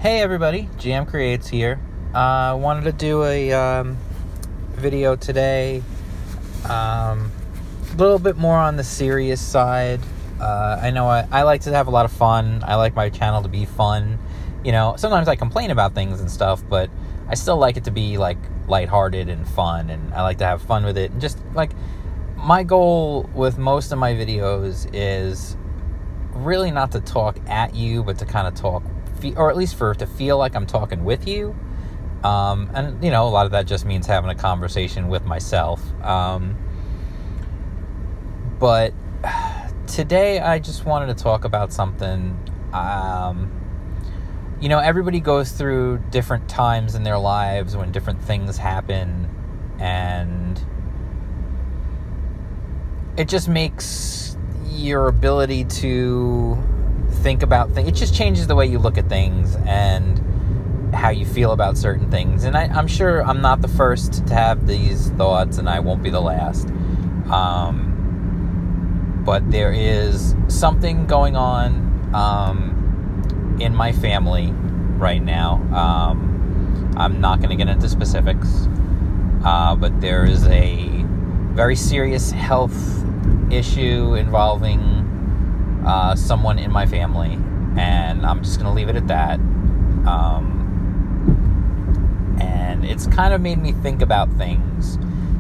Hey everybody, GM Creates here. I wanted to do a video today, a little bit more on the serious side. I know I like to have a lot of fun. I like my channel to be fun. You know, sometimes I complain about things and stuff, but I still like it to be like lighthearted and fun, and I like to have fun with it. And just like my goal with most of my videos is really not to talk at you, but to kind of talk, or at least to feel like I'm talking with you. And, you know, a lot of that just means having a conversation with myself. But today I just wanted to talk about something. You know, everybody goes through different times in their lives when different things happen, and it just makes your ability to think about things, it just changes the way you look at things and how you feel about certain things. And I'm sure I'm not the first to have these thoughts, and I won't be the last. But there is something going on in my family right now. I'm not going to get into specifics, but there is a very serious health issue involving someone in my family, and I'm just going to leave it at that. And it's kind of made me think about things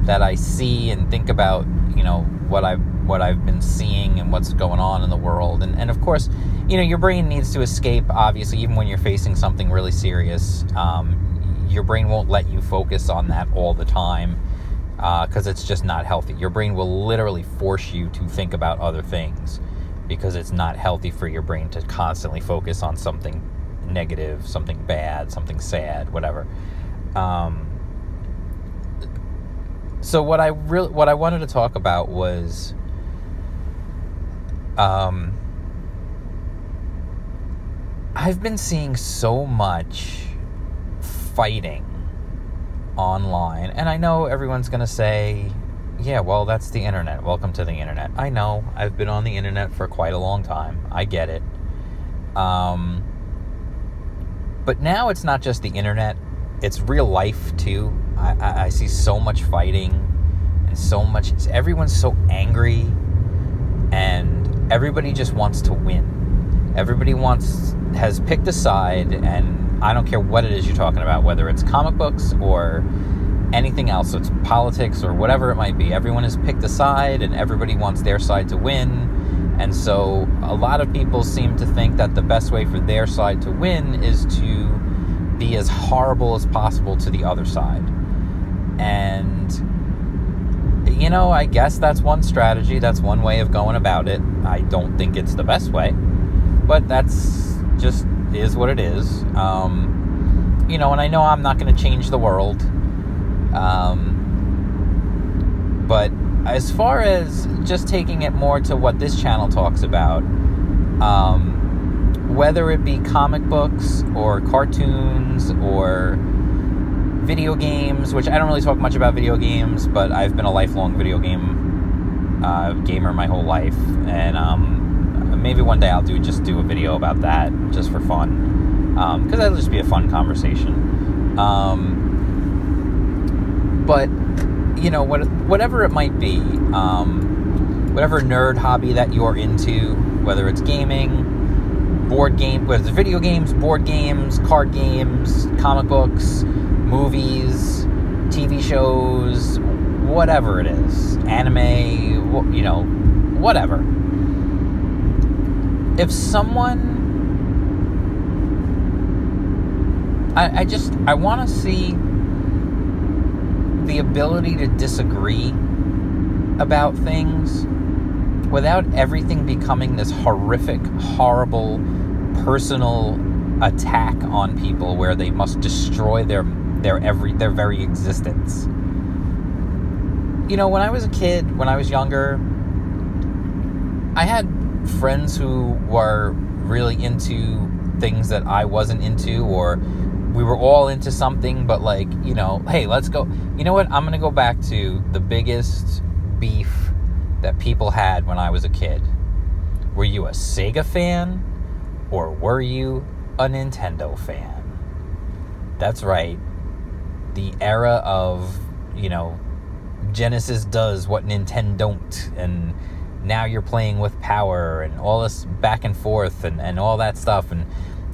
that I see, and think about, you know, what I've been seeing and what's going on in the world. And of course, you know, your brain needs to escape, obviously, even when you're facing something really serious. Your brain won't let you focus on that all the time, because it's just not healthy. Your brain will literally force you to think about other things, because it's not healthy for your brain to constantly focus on something negative, something bad, something sad, whatever. So what I wanted to talk about was I've been seeing so much fighting online, and I know everyone's going to say, yeah, well, that's the internet. Welcome to the internet. I know. I've been on the internet for quite a long time. I get it. But now it's not just the internet. It's real life, too. I see so much fighting, and so much. Everyone's so angry, and everybody just wants to win. Everybody has picked a side, and I don't care what it is you're talking about, whether it's comic books or anything else, so it's politics or whatever it might be. Everyone has picked a side, and everybody wants their side to win. And so a lot of people seem to think that the best way for their side to win is to be as horrible as possible to the other side. And, you know, I guess that's one strategy. That's one way of going about it. I don't think it's the best way, but that's just is what it is. You know, and I know I'm not going to change the world. But as far as just taking it more to what this channel talks about, whether it be comic books or cartoons or video games, which I don't really talk much about video games, but I've been a lifelong video game gamer my whole life, and maybe one day I'll do a video about that just for fun, because that'll just be a fun conversation. But you know, whatever it might be, whatever nerd hobby that you're into, whether it's gaming, whether it's video games, board games, card games, comic books, movies, TV shows, whatever it is, anime, you know, whatever. If someone, I want to see the ability to disagree about things without everything becoming this horrific, horrible, personal attack on people where they must destroy their very existence. You know, when I was a kid, when I was younger, I had friends who were really into things that I wasn't into, or we were all into something, but like, you know, hey, let's go. You know what? I'm going to go back to the biggest beef that people had when I was a kid. Were you a Sega fan, or were you a Nintendo fan. That's right. The era of, Genesis does what Nintendo don't, and now you're playing with power and all this back and forth and all that stuff, and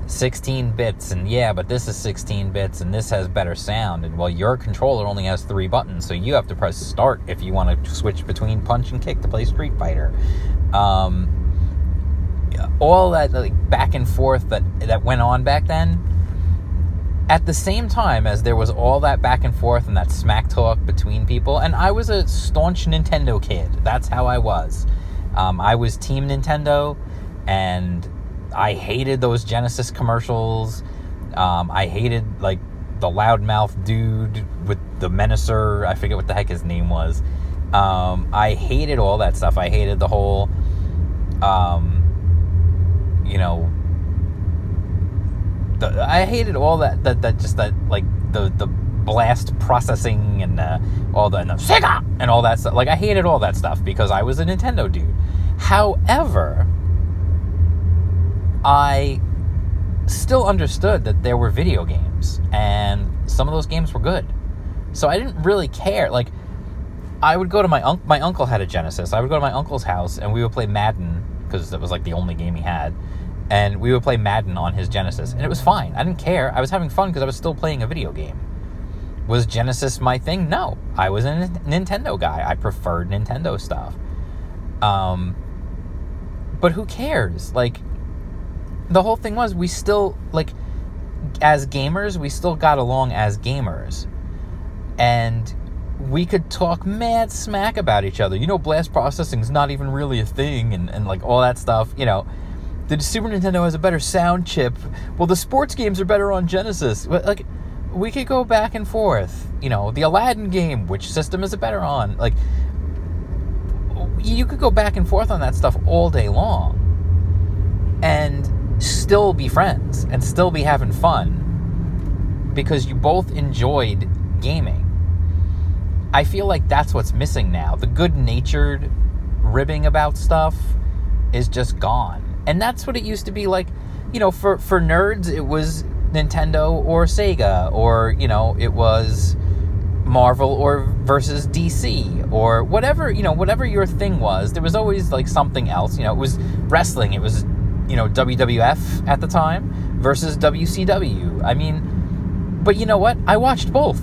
16 bits, and yeah, but this is 16 bits, and this has better sound, and well, your controller only has 3 buttons, so you have to press start if you want to switch between punch and kick to play Street Fighter. All that back and forth that went on back then, at the same time as there was all that back and forth and that smack talk between people, and I was a staunch Nintendo kid. That's how I was. I was Team Nintendo, and I hated those Genesis commercials. I hated, the loudmouth dude with the Menacer. I forget what the heck his name was. I hated all that stuff. I hated the whole, I hated all that the blast processing and all the Sega and all that stuff. I hated all that stuff because I was a Nintendo dude. However, I still understood that there were video games, and some of those games were good. So I didn't really care. I would go to my uncle had a Genesis. I would go to my uncle's house, and we would play Madden, because that was the only game he had. And we would play Madden on his Genesis, and it was fine. I didn't care. I was having fun because I was still playing a video game. Was Genesis my thing? No. I was a Nintendo guy. I preferred Nintendo stuff. But who cares? The whole thing was, we still, as gamers, we still got along as gamers. And we could talk mad smack about each other. Blast processing's not even really a thing, and all that stuff. The Super Nintendo has a better sound chip. Well, the sports games are better on Genesis. We could go back and forth. The Aladdin game, which system is it better on? You could go back and forth on that stuff all day long. And still be friends and still be having fun because you both enjoyed gaming. I feel like that's what's missing now. The good-natured ribbing about stuff is just gone. And that's what it used to be like. For nerds, it was Nintendo or Sega, or, it was Marvel or versus DC, or whatever, whatever your thing was. There was always, something else. It was wrestling. It was, WWF at the time versus WCW. But you know what? I watched both.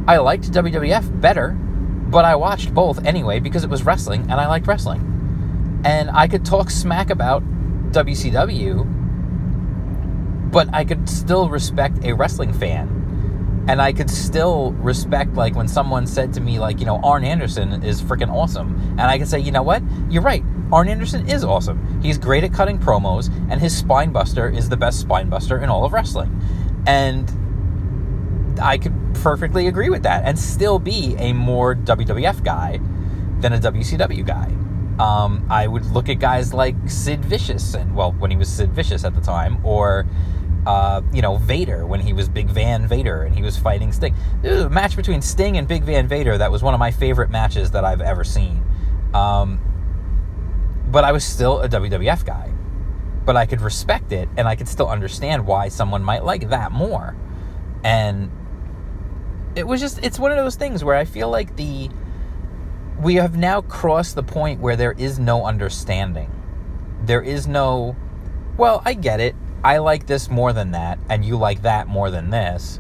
I liked WWF better, but I watched both anyway because it was wrestling and I liked wrestling. And I could talk smack about WCW, but I could still respect a wrestling fan. And I could still respect, when someone said to me, Arn Anderson is freaking awesome. And I could say, you know what? You're right. Arn Anderson is awesome. He's great at cutting promos, and his spine buster is the best spine buster in all of wrestling. And I could perfectly agree with that and still be a more WWF guy than a WCW guy. I would look at guys like Sid Vicious, when he was Sid Vicious at the time, or, Vader, when he was Big Van Vader and he was fighting Sting. There was a match between Sting and Big Van Vader that was one of my favorite matches that I've ever seen. But I was still a WWF guy. But I could respect it, and I could still understand why someone might like that more. And it's one of those things where I feel like we have now crossed the point where there is no understanding. There is no, well, I get it. I like this more than that, and you like that more than this.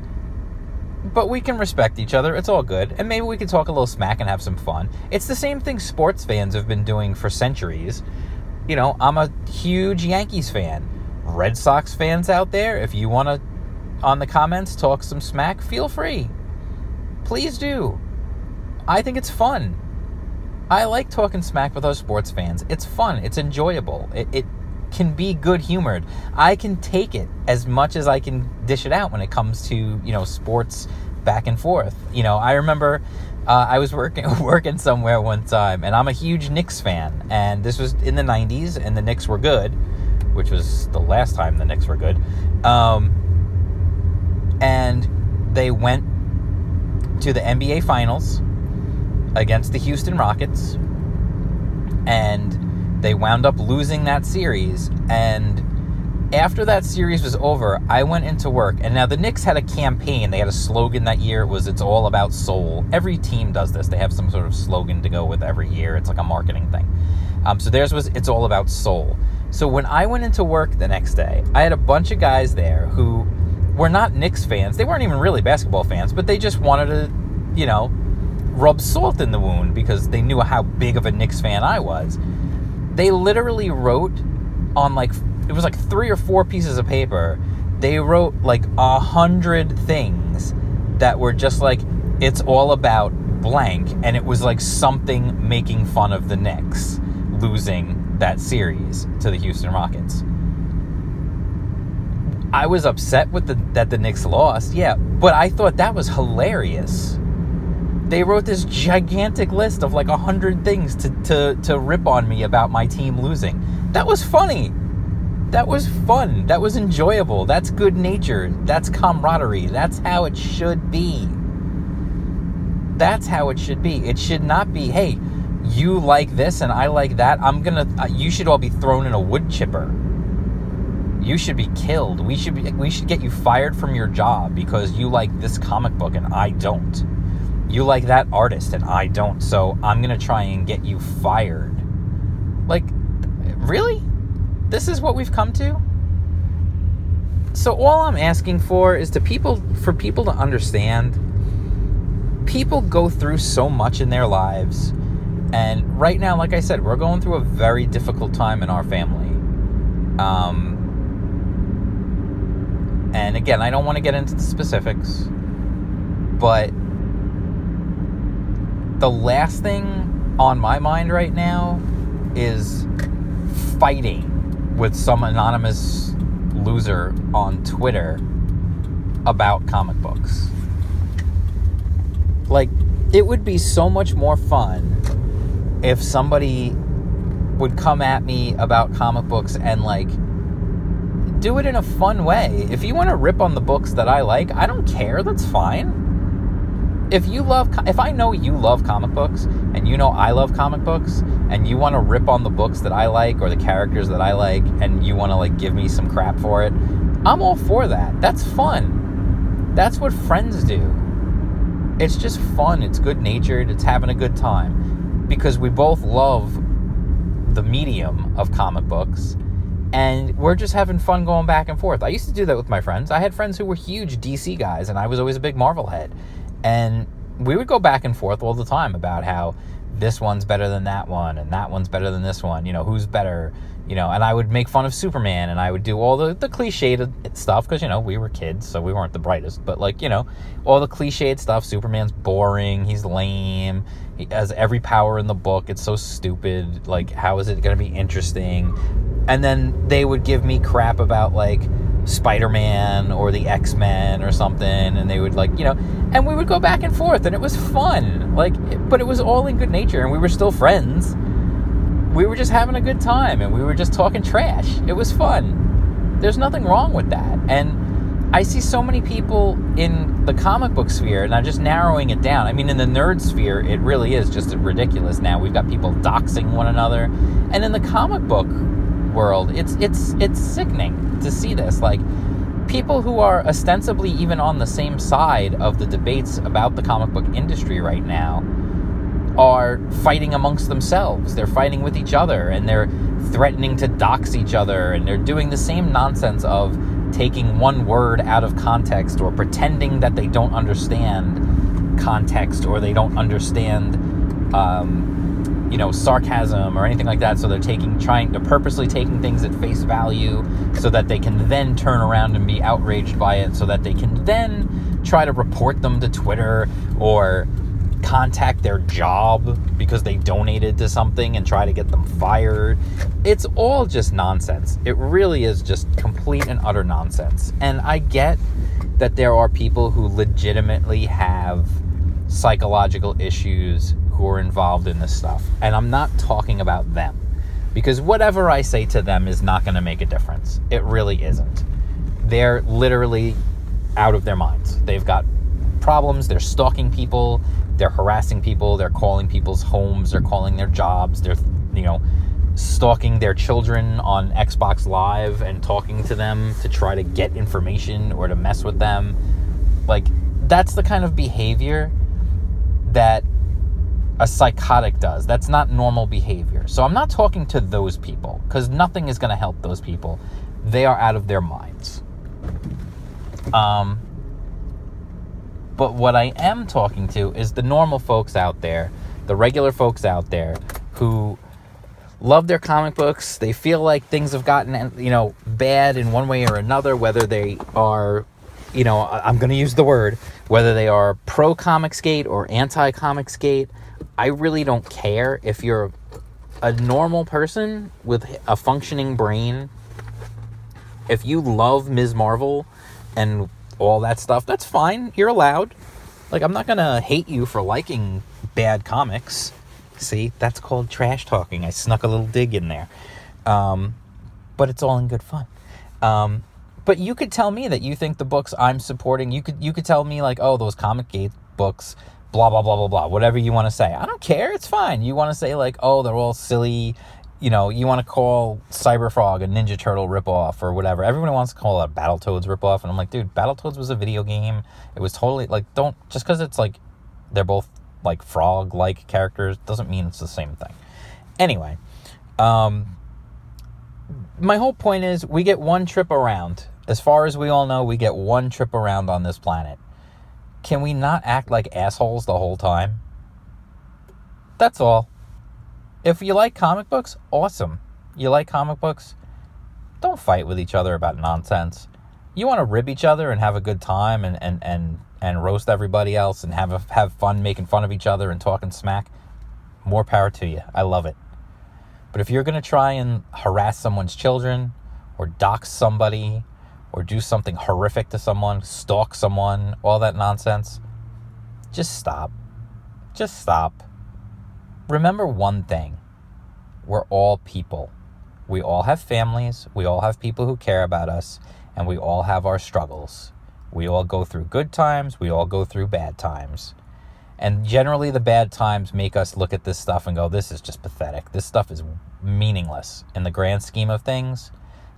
But we can respect each other. It's all good. And maybe we can talk a little smack and have some fun. It's the same thing sports fans have been doing for centuries. I'm a huge Yankees fan. Red Sox fans out there, if you want to, on the comments, talk some smack, feel free. Please do. I think it's fun. I like talking smack with other sports fans. It's fun. It's enjoyable. It can be good-humored. I can take it as much as I can dish it out when it comes to, sports back and forth. I remember I was working somewhere one time, and I'm a huge Knicks fan, and this was in the 90s, and the Knicks were good, which was the last time the Knicks were good. And they went to the NBA Finals against the Houston Rockets, and they wound up losing that series, and after that series was over, I went into work, and now the Knicks had a campaign. They had a slogan that year. It was, "It's all about soul." Every team does this. They have some sort of slogan to go with every year. It's like a marketing thing. So theirs was, "It's all about soul." So when I went into work the next day, I had a bunch of guys there who were not Knicks fans. They weren't even really basketball fans, but they just wanted to, you know, rub salt in the wound because they knew how big of a Knicks fan I was. They literally wrote on, like, it was like 3 or 4 pieces of paper. They wrote like 100 things that were just like, "It's all about blank," and it was like something making fun of the Knicks losing that series to the Houston Rockets. I was upset with that the Knicks lost, yeah, but I thought that was hilarious. They wrote this gigantic list of like 100 things to rip on me about my team losing. That was funny. That was fun. That was enjoyable. That's good nature. That's camaraderie. That's how it should be. That's how it should be. It should not be, "Hey, you like this and I like that. You should all be thrown in a wood chipper. You should be killed. We should get you fired from your job because you like this comic book and I don't. You like that artist and I don't. So I'm going to try and get you fired." Like, really? This is what we've come to? So all I'm asking for is for people to understand, people go through so much in their lives. And right now, like I said, we're going through a very difficult time in our family. And again, I don't want to get into the specifics, but the last thing on my mind right now is fighting with some anonymous loser on Twitter about comic books. Like, it would be so much more fun if somebody would come at me about comic books and, like, do it in a fun way. If you want to rip on the books that I like, I don't care. That's fine. If I know you love comic books and you know I love comic books and you want to rip on the books that I like or the characters that I like and you want to, like, give me some crap for it, I'm all for that. That's fun. That's what friends do. It's just fun. It's good-natured. It's having a good time because we both love the medium of comic books and we're just having fun going back and forth. I used to do that with my friends. I had friends who were huge DC guys and I was always a big Marvel head. And we would go back and forth all the time about how this one's better than that one and that one's better than this one, you know, who's better, you know, and I would make fun of Superman and I would do all the cliched stuff because, you know, we were kids, so we weren't the brightest, but, like, you know, all the cliched stuff. Superman's boring, he's lame, he has every power in the book, it's so stupid, like, how is it going to be interesting? And then they would give me crap about, like, Spider-Man or the X-Men or something, and they would, like, you know, and we would go back and forth and it was fun, like, but it was all in good nature and we were still friends. We were just having a good time and we were just talking trash. It was fun. There's nothing wrong with that. And I see so many people in the comic book sphere, and I'm just narrowing it down. I mean, in the nerd sphere, it really is just ridiculous now. We've got people doxing one another, and in the comic book world, it's sickening to see this. Like, people who are ostensibly even on the same side of the debates about the comic book industry right now are fighting amongst themselves. They're fighting with each other and they're threatening to dox each other, and they're doing the same nonsense of taking one word out of context or pretending that they don't understand context or they don't understand you know, sarcasm or anything like that. So they're purposely taking things at face value so that they can then turn around and be outraged by it, so that they can then try to report them to Twitter or contact their job because they donated to something and try to get them fired. It's all just nonsense. It really is just complete and utter nonsense. And I get that there are people who legitimately have psychological issues who are involved in this stuff. And I'm not talking about them, because whatever I say to them is not going to make a difference. It really isn't. They're literally out of their minds. They've got problems. They're stalking people. They're harassing people. They're calling people's homes. They're calling their jobs. They're, you know, stalking their children on Xbox Live and talking to them to try to get information or to mess with them. Like, that's the kind of behavior that a psychotic does. That's not normal behavior. So I'm not talking to those people, because nothing is going to help those people. They are out of their minds. But what I am talking to is the normal folks out there, the regular folks out there who love their comic books. They feel like things have gotten, bad in one way or another, whether they are, I'm going to use the word, whether they are pro-Comicsgate or anti-Comicsgate. I really don't care. If you're a normal person with a functioning brain, if you love Ms. Marvel and all that stuff, that's fine. You're allowed. Like, I'm not going to hate you for liking bad comics. See, that's called trash talking. I snuck a little dig in there. But it's all in good fun. But you could tell me that you think the books I'm supporting, you could tell me, like, oh, those Comicsgate books, blah, blah, blah, blah, blah, whatever you want to say. I don't care. It's fine. You want to say, like, oh, they're all silly. You want to call Cyberfrog a Ninja Turtle ripoff or whatever. Everyone wants to call it a Battletoads ripoff. And I'm like, dude, Battletoads was a video game. It was totally, like, just because it's, like, they're both, like, frog-like characters doesn't mean it's the same thing. Anyway, my whole point is we get one trip around. As far as we all know, we get one trip around on this planet. Can we not act like assholes the whole time? That's all. If you like comic books, awesome. You like comic books? Don't fight with each other about nonsense. You want to rib each other and have a good time and roast everybody else and have fun making fun of each other and talking smack, more power to you. I love it. But if you're going to try and harass someone's children or dox somebody or do something horrific to someone, stalk someone, all that nonsense, just stop. Just stop. Remember one thing. We're all people. We all have families. We all have people who care about us. And we all have our struggles. We all go through good times. We all go through bad times. And generally the bad times make us look at this stuff and go, this is just pathetic. This stuff is meaningless. In the grand scheme of things,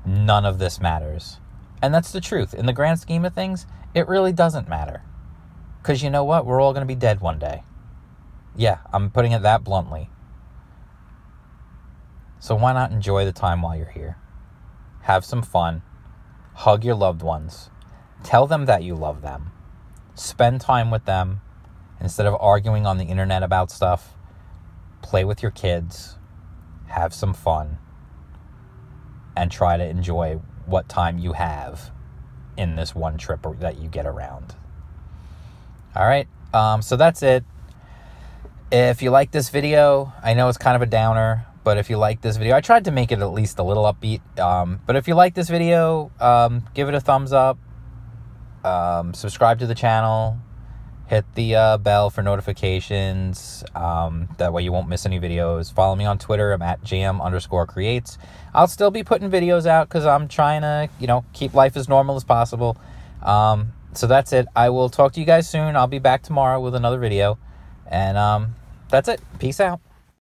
none of this matters. And that's the truth. In the grand scheme of things, it really doesn't matter. Because you know what? We're all going to be dead one day. Yeah, I'm putting it that bluntly. So why not enjoy the time while you're here? Have some fun. Hug your loved ones. Tell them that you love them. Spend time with them. Instead of arguing on the internet about stuff, play with your kids. Have some fun. And try to enjoy what time you have in this one trip that you get around. All right. So that's it. If you like this video, I know it's kind of a downer, but if you like this video, I tried to make it at least a little upbeat. But if you like this video, give it a thumbs up. Subscribe to the channel. Hit the bell for notifications. That way you won't miss any videos. Follow me on Twitter. I'm at jam_creates. I'll still be putting videos out because I'm trying to, keep life as normal as possible. So that's it. I will talk to you guys soon. I'll be back tomorrow with another video. And that's it. Peace out.